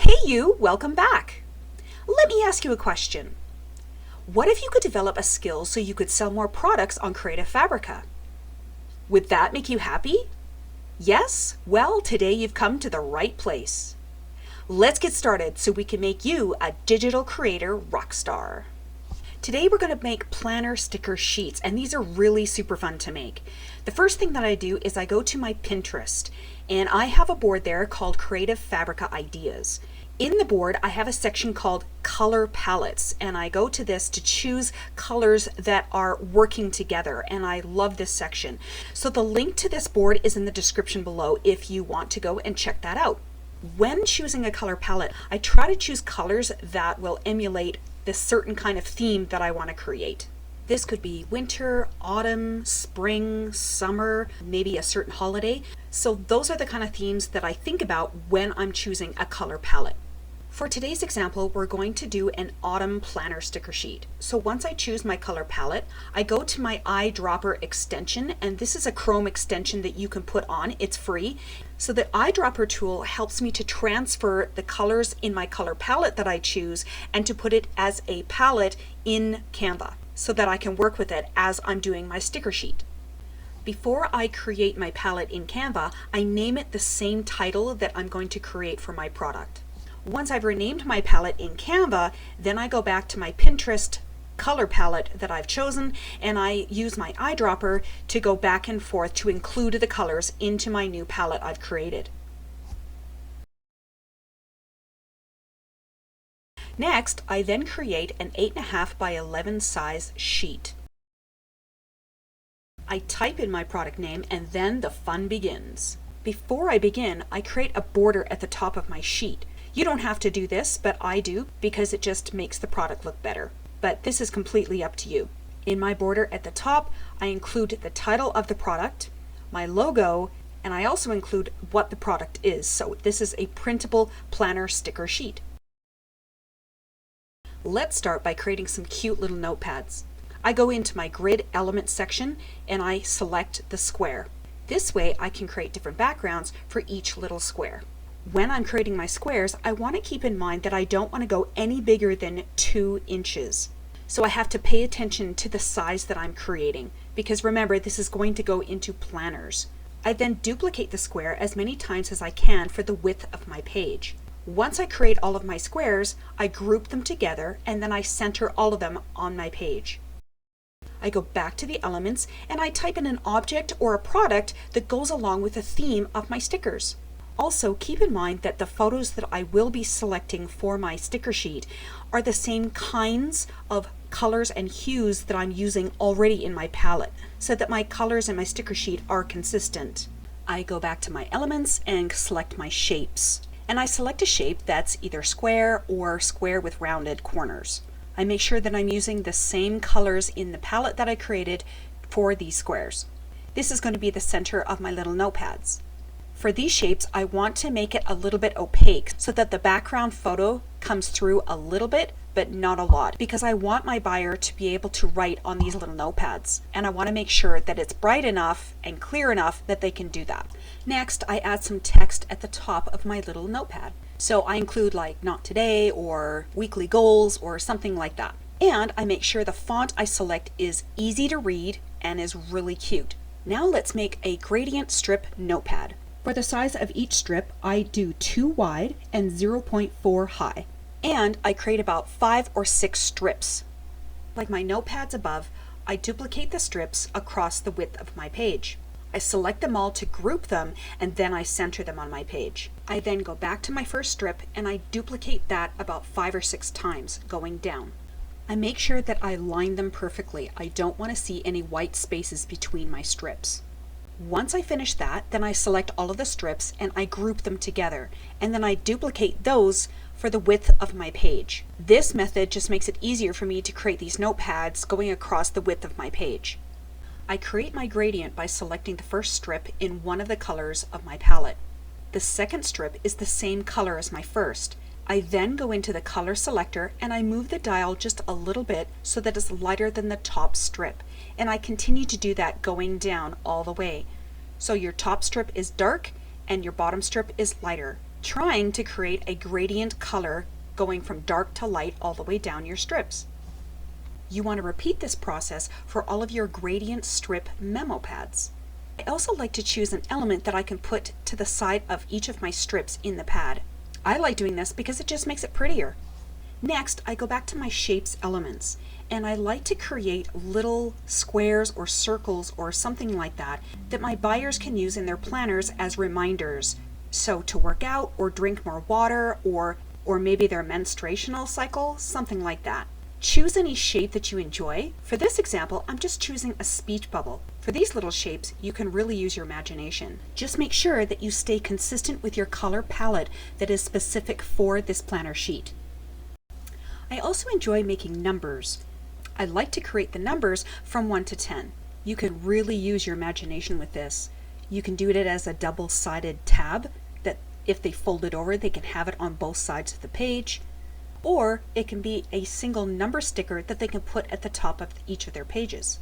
Hey you, welcome back. Let me ask you a question. What if you could develop a skill so you could sell more products on Creative Fabrica? Would that make you happy? Yes? Well, today you've come to the right place. Let's get started so we can make you a digital creator rock star. Today we're going to make planner sticker sheets, and these are really super fun to make. The first thing that I do is I go to my Pinterest, and I have a board there called Creative Fabrica Ideas. In the board, I have a section called Color Palettes, and I go to this to choose colors that are working together, and I love this section. So the link to this board is in the description below if you want to go and check that out. When choosing a color palette, I try to choose colors that will emulate this certain kind of theme that I want to create. This could be winter, autumn, spring, summer, maybe a certain holiday. So those are the kind of themes that I think about when I'm choosing a color palette. For today's example, we're going to do an autumn planner sticker sheet. So once I choose my color palette, I go to my eyedropper extension, and this is a Chrome extension that you can put on. It's free. So the eyedropper tool helps me to transfer the colors in my color palette that I choose and to put it as a palette in Canva so that I can work with it as I'm doing my sticker sheet. Before I create my palette in Canva, I name it the same title that I'm going to create for my product. Once I've renamed my palette in Canva, then I go back to my Pinterest color palette that I've chosen, and I use my eyedropper to go back and forth to include the colors into my new palette I've created. Next, I then create an 8.5 by 11 size sheet. I type in my product name, and then the fun begins. Before I begin, I create a border at the top of my sheet. You don't have to do this, but I do because it just makes the product look better. But this is completely up to you. In my border at the top, I include the title of the product, my logo, and I also include what the product is. So this is a printable planner sticker sheet. Let's start by creating some cute little notepads. I go into my grid element section and I select the square. This way I can create different backgrounds for each little square. When I'm creating my squares, I want to keep in mind that I don't want to go any bigger than 2 inches. So I have to pay attention to the size that I'm creating, because remember, this is going to go into planners. I then duplicate the square as many times as I can for the width of my page. Once I create all of my squares, I group them together and then I center all of them on my page. I go back to the elements and I type in an object or a product that goes along with the theme of my stickers. Also, keep in mind that the photos that I will be selecting for my sticker sheet are the same kinds of colors and hues that I'm using already in my palette, so that my colors in my sticker sheet are consistent. I go back to my elements and select my shapes. And I select a shape that's either square or square with rounded corners. I make sure that I'm using the same colors in the palette that I created for these squares. This is going to be the center of my little notepads. For these shapes, I want to make it a little bit opaque so that the background photo comes through a little bit, but not a lot, because I want my buyer to be able to write on these little notepads. And I want to make sure that it's bright enough and clear enough that they can do that. Next, I add some text at the top of my little notepad. So I include like not today or weekly goals or something like that. And I make sure the font I select is easy to read and is really cute. Now let's make a gradient strip notepad. For the size of each strip, I do 2 wide and 0.4 high. And I create about 5 or 6 strips. Like my notepads above, I duplicate the strips across the width of my page. I select them all to group them, and then I center them on my page. I then go back to my first strip and I duplicate that about 5 or 6 times, going down. I make sure that I line them perfectly. I don't want to see any white spaces between my strips. Once I finish that, then I select all of the strips and I group them together, and then I duplicate those for the width of my page. This method just makes it easier for me to create these notepads going across the width of my page. I create my gradient by selecting the first strip in one of the colors of my palette. The second strip is the same color as my first. I then go into the color selector and I move the dial just a little bit so that it's lighter than the top strip. And I continue to do that going down all the way. So your top strip is dark and your bottom strip is lighter. trying to create a gradient color going from dark to light all the way down your strips. You want to repeat this process for all of your gradient strip memo pads. I also like to choose an element that I can put to the side of each of my strips in the pad. I like doing this because it just makes it prettier. Next, I go back to my shapes elements, and I like to create little squares or circles or something like that that my buyers can use in their planners as reminders. So to work out or drink more water or maybe their menstruational cycle, something like that. Choose any shape that you enjoy. For this example, I'm just choosing a speech bubble. For these little shapes, you can really use your imagination. Just make sure that you stay consistent with your color palette that is specific for this planner sheet. I also enjoy making numbers. I like to create the numbers from 1 to 10. You can really use your imagination with this. You can do it as a double-sided tab that if they fold it over, they can have it on both sides of the page. Or it can be a single number sticker that they can put at the top of each of their pages.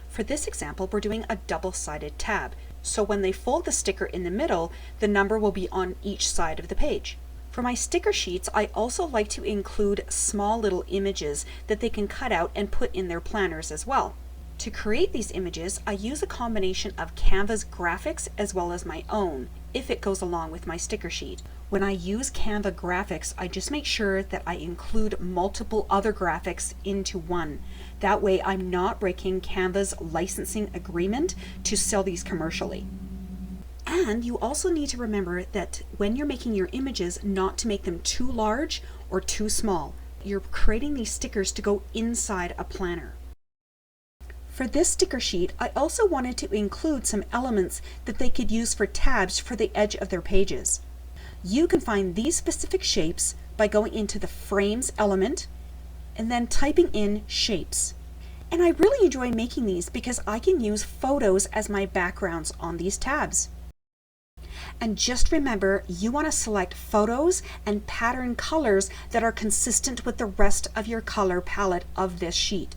For this example, we're doing a double-sided tab. So when they fold the sticker in the middle, the number will be on each side of the page. For my sticker sheets, I also like to include small little images that they can cut out and put in their planners as well. To create these images, I use a combination of Canva's graphics as well as my own, if it goes along with my sticker sheet. When I use Canva graphics, I just make sure that I include multiple other graphics into one. That way I'm not breaking Canva's licensing agreement to sell these commercially. And you also need to remember that when you're making your images, not to make them too large or too small. You're creating these stickers to go inside a planner. For this sticker sheet, I also wanted to include some elements that they could use for tabs for the edge of their pages. You can find these specific shapes by going into the Frames element and then typing in shapes. And I really enjoy making these because I can use photos as my backgrounds on these tabs. And just remember, you want to select photos and pattern colors that are consistent with the rest of your color palette of this sheet.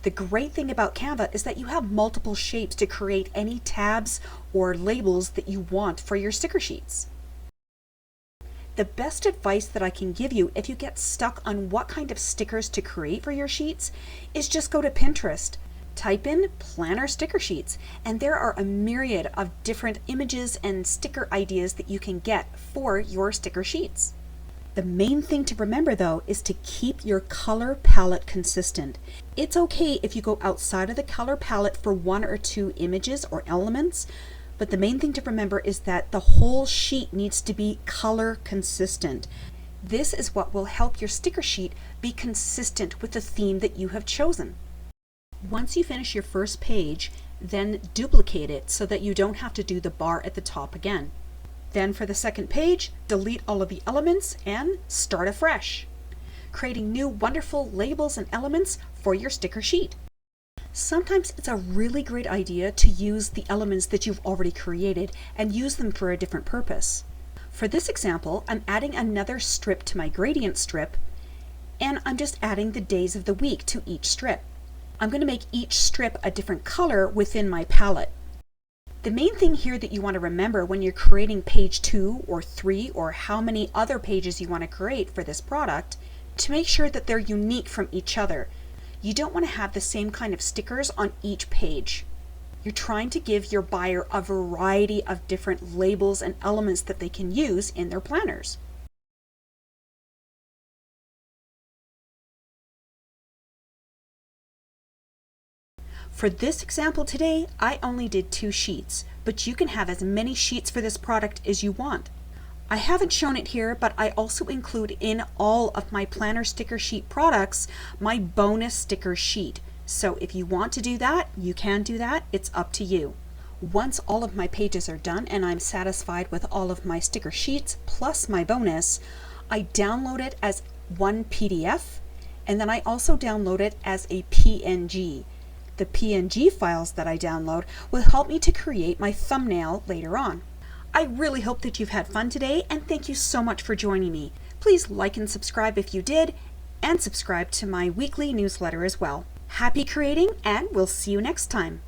The great thing about Canva is that you have multiple shapes to create any tabs or labels that you want for your sticker sheets. The best advice that I can give you if you get stuck on what kind of stickers to create for your sheets is just go to Pinterest. Type in planner sticker sheets, and there are a myriad of different images and sticker ideas that you can get for your sticker sheets. The main thing to remember though is to keep your color palette consistent. It's okay if you go outside of the color palette for 1 or 2 images or elements, but the main thing to remember is that the whole sheet needs to be color consistent. This is what will help your sticker sheet be consistent with the theme that you have chosen. Once you finish your first page, then duplicate it so that you don't have to do the bar at the top again. Then for the second page, delete all of the elements and start afresh, creating new wonderful labels and elements for your sticker sheet. Sometimes it's a really great idea to use the elements that you've already created and use them for a different purpose. For this example, I'm adding another strip to my gradient strip, and I'm just adding the days of the week to each strip. I'm going to make each strip a different color within my palette. The main thing here that you want to remember when you're creating page 2 or 3 or how many other pages you want to create for this product, to make sure that they're unique from each other. You don't want to have the same kind of stickers on each page. You're trying to give your buyer a variety of different labels and elements that they can use in their planners. For this example today, I only did 2 sheets, but you can have as many sheets for this product as you want. I haven't shown it here, but I also include in all of my planner sticker sheet products my bonus sticker sheet. So if you want to do that, you can do that. It's up to you. Once all of my pages are done and I'm satisfied with all of my sticker sheets plus my bonus, I download it as one PDF, and then I also download it as a PNG. The PNG files that I download will help me to create my thumbnail later on. I really hope that you've had fun today, and thank you so much for joining me. Please like and subscribe if you did, and subscribe to my weekly newsletter as well. Happy creating, and we'll see you next time.